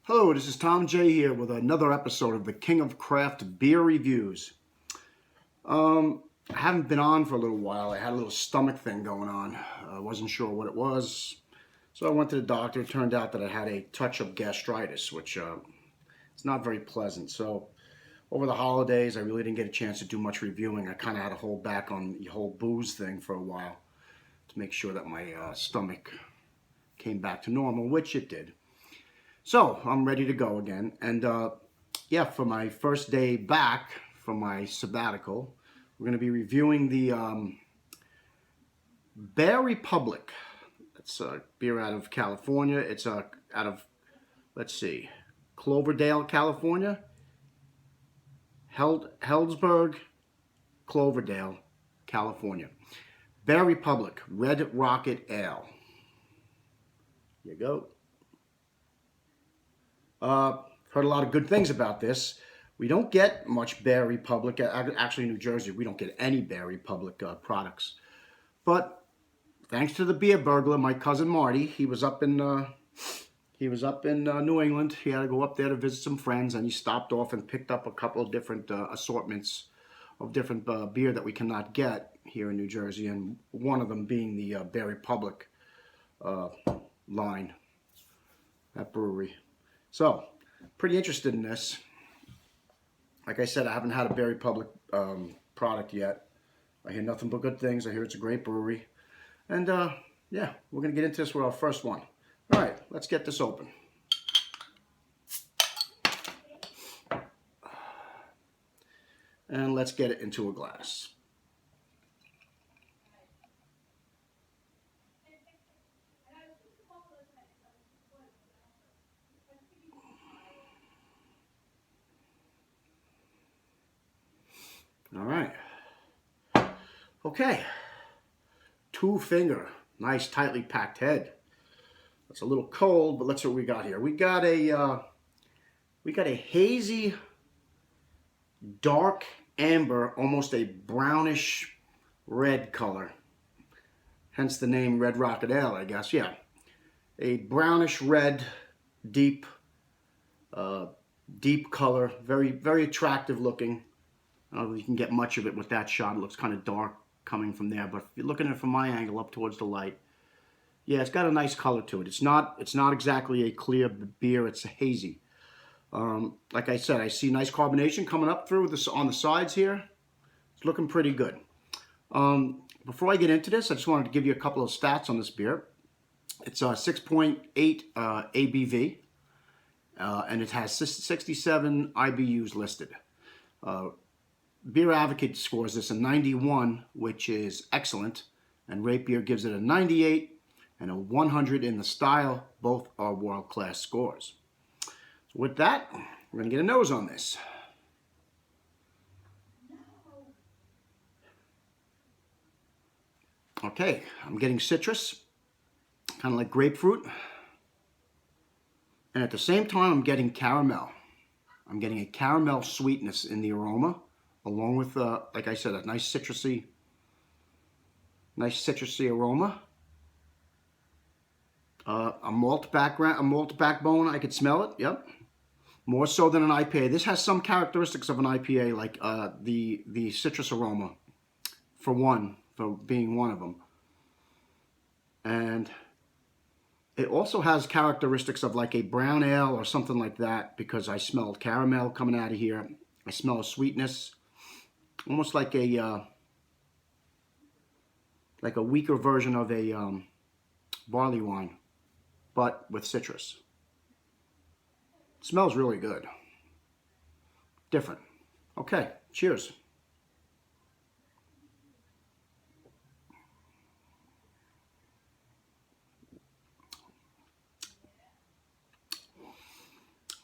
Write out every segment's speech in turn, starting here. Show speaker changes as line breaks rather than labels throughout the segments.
Hello, this is Tom J here with another episode of the King of Craft Beer Reviews. I haven't been on for a little while. I had a little stomach thing going on. I wasn't sure what it was. So I went to the doctor. It turned out that I had a touch of gastritis, which is not very pleasant. So over the holidays, I really didn't get a chance to do much reviewing. I kind of had to hold back on the whole booze thing for a while to make sure that my stomach came back to normal, which it did. So I'm ready to go again. And yeah, for my first day back from my sabbatical, we're going to be reviewing the Bear Republic. It's a beer out of California. It's out of, let's see, Cloverdale, California. Healdsburg, Cloverdale, California. Bear Republic Red Rocket Ale. Here you go. Heard a lot of good things about this. We don't get much Bear Republic. Actually, in New Jersey, we don't get any Bear Republic products. But thanks to the beer burglar, my cousin Marty, he was up in New England. He had to go up there to visit some friends, and he stopped off and picked up a couple of different assortments of different beer that we cannot get here in New Jersey, and one of them being the Bear Republic line, that brewery. So, pretty interested in this. Like I said, I haven't had a Bear Republic product yet. I hear nothing but good things. I hear it's a great brewery. And yeah, we're going to get into this with our first one. All right, let's get this open. And let's get it into a glass. All right. Okay. Two finger. Nice tightly packed head. It's a little cold, but let's see what we got here. We got a hazy, dark amber, almost a brownish red color. Hence the name Red Rocket Ale, I guess. Yeah. A brownish red, deep color. Very, very attractive looking. I don't know if you can get much of it with that shot. It looks kind of dark coming from there, but if you're looking at it from my angle up towards the light, yeah, it's got a nice color to it. It's not exactly a clear beer. It's a hazy. Like I said, I see nice carbonation coming up through this on the sides here. It's looking pretty good. Before I get into this, I just wanted to give you a couple of stats on this beer. It's 6.8 ABV, and it has 67 IBUs listed. Beer Advocate scores this a 91, which is excellent, and Rate Beer gives it a 98 and a 100 in the style. Both are world-class scores. So with that, we're going to get a nose on this. Okay, I'm getting citrus, kind of like grapefruit, and at the same time, I'm getting caramel. I'm getting a caramel sweetness in the aroma, along with, like I said, a nice citrusy aroma. A malt backbone. I could smell it. Yep, more so than an IPA. This has some characteristics of an IPA, like the citrus aroma, for being one of them, and it also has characteristics of like a brown ale or something like that, because I smelled caramel coming out of here. I smell a sweetness. Almost like a weaker version of a barley wine, but with citrus. It smells really good. Different. Okay, cheers.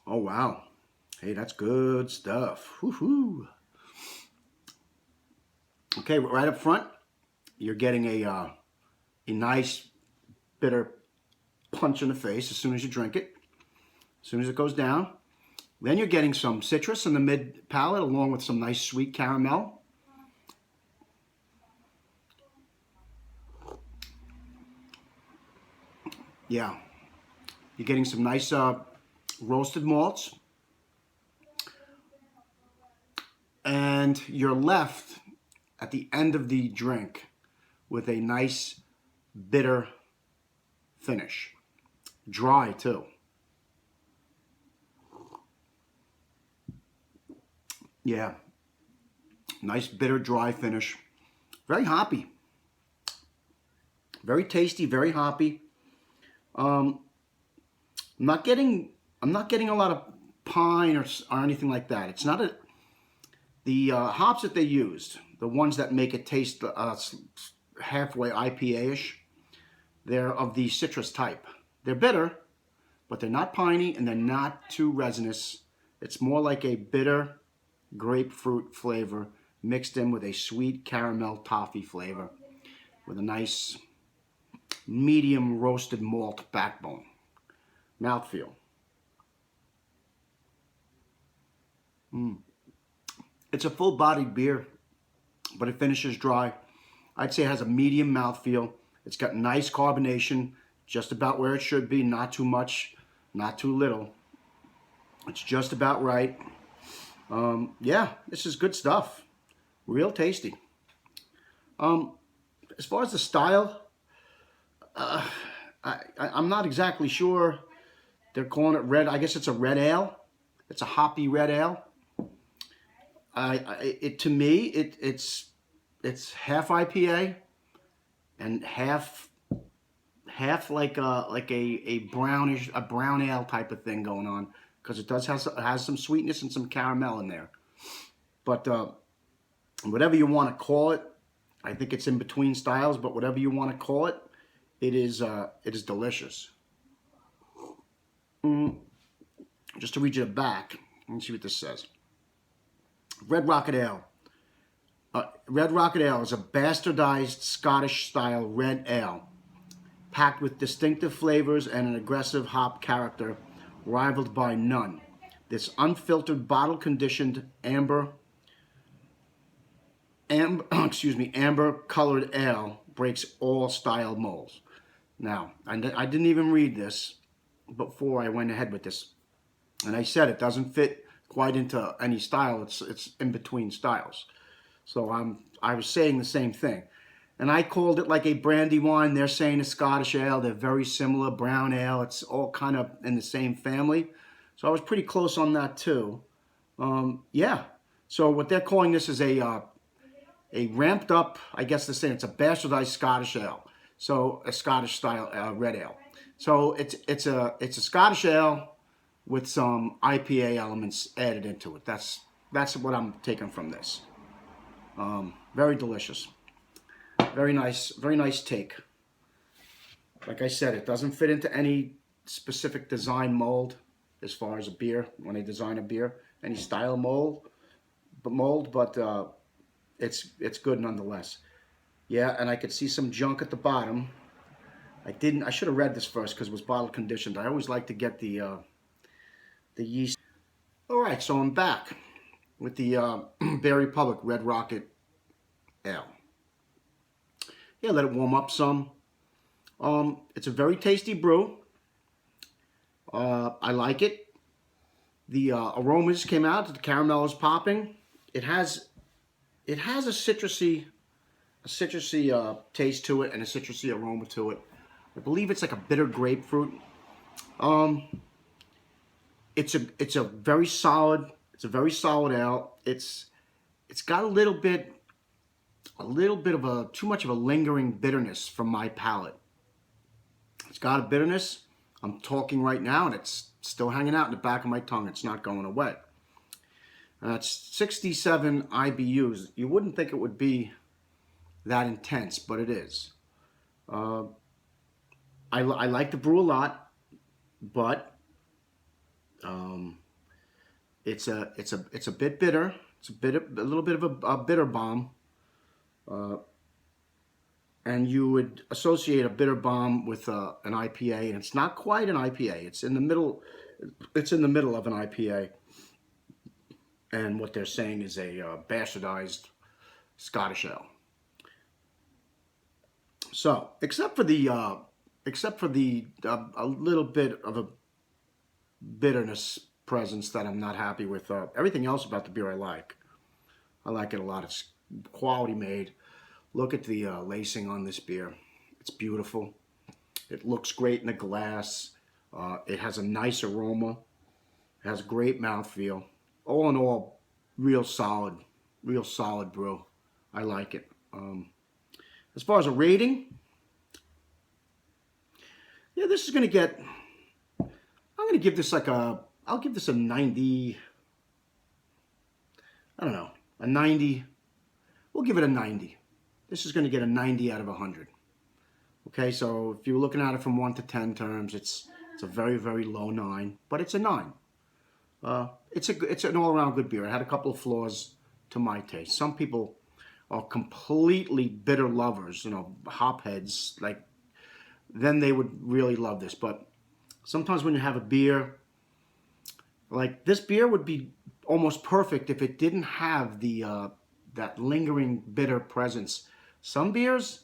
Oh wow. Hey, that's good stuff. Woohoo. Okay, right up front, you're getting a nice bitter punch in the face as soon as you drink it, as soon as it goes down. Then you're getting some citrus in the mid palate, along with some nice sweet caramel. Yeah, you're getting some nice roasted malts, and you're left at the end of the drink with a nice bitter finish. Dry too. Yeah, nice bitter dry finish. Very hoppy. Very tasty, very hoppy. I'm not getting a lot of pine or anything like that. It's not the hops that they used, the ones that make it taste halfway IPA-ish. They're of the citrus type. They're bitter, but they're not piney and they're not too resinous. It's more like a bitter grapefruit flavor mixed in with a sweet caramel toffee flavor with a nice medium roasted malt backbone. Mouthfeel. It's a full-bodied beer, but it finishes dry. I'd say it has a medium mouthfeel. It's got nice carbonation, just about where it should be. Not too much, not too little. It's just about right. Yeah, this is good stuff. Real tasty. As far as the style, I'm not exactly sure. They're calling it red. I guess it's a red ale. It's a hoppy red ale. To me, it's half IPA and half like a brown ale type of thing going on, because it does has some sweetness and some caramel in there. But whatever you want to call it, I think it's in between styles. But whatever you want to call it, it is delicious. Just to read you the back, let me see what this says. Red Rocket Ale. Red Rocket Ale is a bastardized Scottish-style red ale, packed with distinctive flavors and an aggressive hop character rivaled by none. This unfiltered, bottle-conditioned amber-colored ale breaks all style molds. Now, I didn't even read this before I went ahead with this, and I said it doesn't fit quite into any style. It's in between styles. So I was saying the same thing. And I called it like a brandy wine. They're saying a Scottish ale. They're very similar. Brown ale. It's all kind of in the same family. So I was pretty close on that too. Yeah. So what they're calling this is a ramped up, I guess they're saying it's a bastardized Scottish ale. So a Scottish style red ale. So it's a Scottish ale with some IPA elements added into it. That's what I'm taking from this. Very delicious. Very nice take. Like I said, it doesn't fit into any specific design mold as far as a beer, when they design a beer, any style mold, but it's good nonetheless. Yeah, and I could see some junk at the bottom. I should have read this first because it was bottle conditioned. I always like to get the yeast. All right, so I'm back with the Bear Republic Red Rocket Ale. Yeah, let it warm up some. It's a very tasty brew. I like it. The aromas came out. The caramel is popping. It has a citrusy taste to it and a citrusy aroma to it. I believe it's like a bitter grapefruit. It's a very solid ale. It's got a little bit of too much of a lingering bitterness from my palate. It's got a bitterness. I'm talking right now and it's still hanging out in the back of my tongue. It's not going away. It's 67 IBUs. You wouldn't think it would be that intense, but it is. I like the brew a lot, but it's a bit bitter. It's a little bit of a bitter bomb. And you would associate a bitter bomb with an IPA, and it's not quite an IPA. It's in the middle. It's in the middle of an IPA. And what they're saying is a bastardized Scottish ale. So, except for the a little bit of bitterness presence that I'm not happy with. Everything else about the beer I like. I like it a lot. It's quality made. Look at the lacing on this beer. It's beautiful. It looks great in the glass. It has a nice aroma. It has great mouthfeel. All in all, real solid brew. I like it. As far as a rating, yeah, this is going to get, I'm going to give this like I'll give this a 90, I don't know, a 90. We'll give it a 90. This is going to get a 90 out of 100. Okay, so if you're looking at it from 1 to 10 terms, it's a very, very low 9, but it's a 9. It's an all-around good beer. It had a couple of flaws to my taste. Some people are completely bitter lovers, hop heads, like, then they would really love this. But sometimes when you have a beer, like this beer would be almost perfect if it didn't have the that lingering bitter presence. Some beers,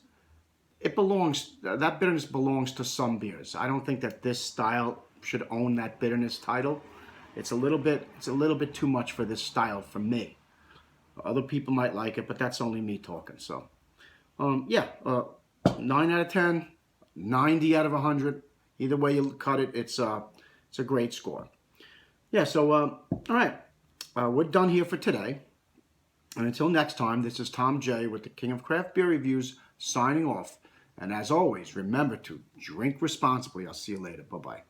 that bitterness belongs to some beers. I don't think that this style should own that bitterness title. It's a little bit too much for this style for me. Other people might like it, but that's only me talking. So, yeah, 9 out of 10, 90 out of 100. Either way you cut it, it's a great score. Yeah, so, all right, we're done here for today. And until next time, this is Tom J. with the King of Craft Beer Reviews signing off. And as always, remember to drink responsibly. I'll see you later. Bye-bye.